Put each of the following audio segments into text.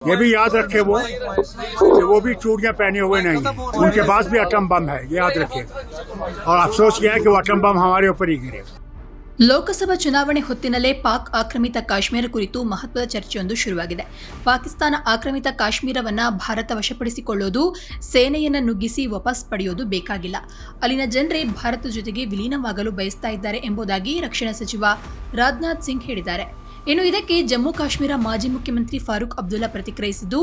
ये भी याद रखे वो कि वो भी चूड़ियां पहने हुए नहीं है, उनके पास भी एटम बम है, ये याद रखिएगा। और अफसोस यह है कि वो एटम बम हमारे ऊपर ही गिरे। ಲೋಕಸಭಾ ಚುನಾವಣೆ ಹೊತ್ತಿನಲ್ಲೇ ಪಾಕ್ ಆಕ್ರಮಿತ ಕಾಶ್ಮೀರ ಕುರಿತು ಮಹತ್ವದ ಚರ್ಚೆಯೊಂದು ಶುರುವಾಗಿದೆ. ಪಾಕಿಸ್ತಾನ ಆಕ್ರಮಿತ ಕಾಶ್ಮೀರವನ್ನ ಭಾರತ ವಶಪಡಿಸಿಕೊಳ್ಳೋದು, ಸೇನೆಯನ್ನ ನುಗ್ಗಿಸಿ ವಾಪಸ್ ಪಡೆಯೋದು ಬೇಕಾಗಿಲ್ಲ. ಅಲ್ಲಿನ ಜನರೇ ಭಾರತದ ಜೊತೆಗೆ ವಿಲೀನವಾಗಲು ಬಯಸ್ತಾ ಇದ್ದಾರೆ ಎಂಬುದಾಗಿ ರಕ್ಷಣಾ ಸಚಿವ ರಾಜನಾಥ್ ಸಿಂಗ್ ಹೇಳಿದ್ದಾರೆ. ಇನ್ನು ಇದಕ್ಕೆ ಜಮ್ಮು ಕಾಶ್ಮೀರ ಮಾಜಿ ಮುಖ್ಯಮಂತ್ರಿ ಫಾರೂಕ್ ಅಬ್ದುಲ್ಲಾ ಪ್ರತಿಕ್ರಿಯಿಸಿದ್ದು,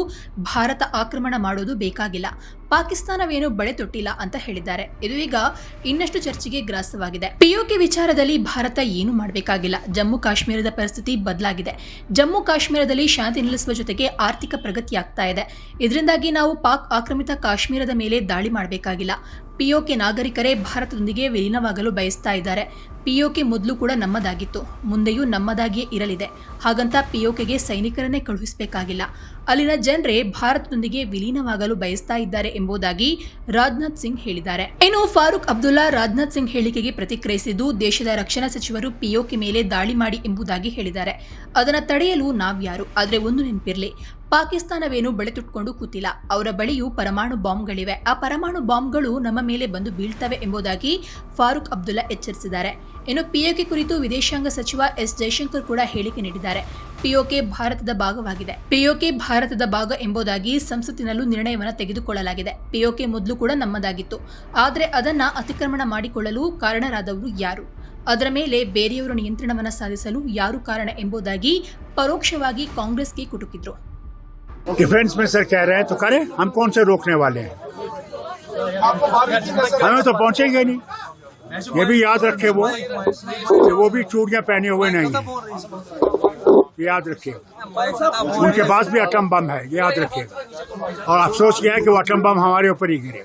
ಭಾರತ ಆಕ್ರಮಣ ಮಾಡೋದು ಬೇಕಾಗಿಲ್ಲ, ಪಾಕಿಸ್ತಾನವೇನು ಬಳೆ ತೊಟ್ಟಿಲ್ಲ ಅಂತ ಹೇಳಿದ್ದಾರೆ. ಇದು ಈಗ ಇನ್ನಷ್ಟು ಚರ್ಚೆಗೆ ಗ್ರಾಸವಾಗಿದೆ. ಪಿಒಕೆ ವಿಚಾರದಲ್ಲಿ ಭಾರತ ಏನು ಮಾಡಬೇಕಾಗಿಲ್ಲ. ಜಮ್ಮು ಕಾಶ್ಮೀರದ ಪರಿಸ್ಥಿತಿ ಬದಲಾಗಿದೆ. ಜಮ್ಮು ಕಾಶ್ಮೀರದಲ್ಲಿ ಶಾಂತಿ ನೆಲೆಸುವ ಜೊತೆಗೆ ಆರ್ಥಿಕ ಪ್ರಗತಿಯಾಗ್ತಾ ಇದೆ. ಇದರಿಂದಾಗಿ ನಾವು ಪಾಕ್ ಆಕ್ರಮಿತ ಕಾಶ್ಮೀರದ ಮೇಲೆ ದಾಳಿ ಮಾಡಬೇಕಾಗಿಲ್ಲ. ಪಿಒಕೆ ನಾಗರಿಕರೇ ಭಾರತದೊಂದಿಗೆ ವಿಲೀನವಾಗಲು ಬಯಸ್ತಾ ಇದ್ದಾರೆ. ಪಿಒಕೆ ಮೊದಲು ಕೂಡ ನಮ್ಮದಾಗಿತ್ತು, ಮುಂದೆಯೂ ನಮ್ಮದಾಗಿಯೇ ಇರಲಿದೆ. ಹಾಗಂತ ಪಿಒಕೆಗೆ ಸೈನಿಕರನ್ನೇ ಕಳುಹಿಸಬೇಕಾಗಿಲ್ಲ. ಅಲ್ಲಿನ ಜನರೇ ಭಾರತದೊಂದಿಗೆ ವಿಲೀನವಾಗಲು ಬಯಸ್ತಾ ಇದ್ದಾರೆ ಎಂಬುದಾಗಿ ರಾಜನಾಥ್ ಸಿಂಗ್ ಹೇಳಿದ್ದಾರೆ. ಇನ್ನು ಫಾರೂಕ್ ಅಬ್ದುಲ್ಲಾ ರಾಜನಾಥ್ ಸಿಂಗ್ ಹೇಳಿಕೆಗೆ ಪ್ರತಿಕ್ರಿಯಿಸಿದ್ದು, ದೇಶದ ರಕ್ಷಣಾ ಸಚಿವರು ಪಿಒಕೆ ಮೇಲೆ ದಾಳಿ ಮಾಡಿ ಎಂಬುದಾಗಿ ಹೇಳಿದ್ದಾರೆ. ಅದನ್ನು ತಡೆಯಲು ನಾವ್ಯಾರು? ಆದರೆ ಒಂದು ನೆನಪಿರಲಿ, ಪಾಕಿಸ್ತಾನವೇನು ಬಳೆ ತುಟ್ಕೊಂಡು ಕೂತಿಲ್ಲ. ಅವರ ಬಳಿಯೂ ಪರಮಾಣು ಬಾಂಬ್ಗಳಿವೆ. ಆ ಪರಮಾಣು ಬಾಂಬ್ಗಳು ನಮ್ಮ ಮೇಲೆ ಬಂದು ಬೀಳ್ತವೆ ಎಂಬುದಾಗಿ ಫಾರೂಕ್ ಅಬ್ದುಲ್ಲಾ ಎಚ್ಚರಿಸಿದ್ದಾರೆ. ಇನ್ನು ಪಿಒಕೆ ಕುರಿತು ವಿದೇಶಾಂಗ ಸಚಿವ ಎಸ್ ಜೈಶಂಕರ್ ಕೂಡ ಹೇಳಿಕೆ ನೀಡಿದ್ದಾರೆ. ಪಿಒಕೆ ಭಾರತದ ಭಾಗವಾಗಿದೆ. ಪಿಒಕೆ ಭಾರತದ ಭಾಗ ಎಂಬುದಾಗಿ ಸಂಸತ್ತಿನಲ್ಲೂ ನಿರ್ಣಯವನ್ನು ತೆಗೆದುಕೊಳ್ಳಲಾಗಿದೆ. ಪಿಒಕೆ ಮೊದಲು ಕೂಡ ನಮ್ಮದಾಗಿತ್ತು, ಆದರೆ ಅದನ್ನ ಅತಿಕ್ರಮಣ ಮಾಡಿಕೊಳ್ಳಲು ಕಾರಣರಾದವರು ಯಾರು? ಅದರ ಮೇಲೆ ಬೇರೆಯವರ ನಿಯಂತ್ರಣವನ್ನು ಸಾಧಿಸಲು ಯಾರು ಕಾರಣ ಎಂಬುದಾಗಿ ಪರೋಕ್ಷವಾಗಿ ಕಾಂಗ್ರೆಸ್ಗೆ ಕುಟುಕಿದ್ರು. डिफेंस में सर कह रहे हैं तो करें, हम कौन से रोकने वाले हैं? हमें तो पहुंचेंगे नहीं। ये भी याद रखे वो कि वो भी चूड़ियां पहने हुए नहीं है, ये याद रखिएगा। उनके पास भी एटम बम है, ये याद रखिएगा। और अफसोस यह है कि वो एटम बम हमारे ऊपर ही गिरे।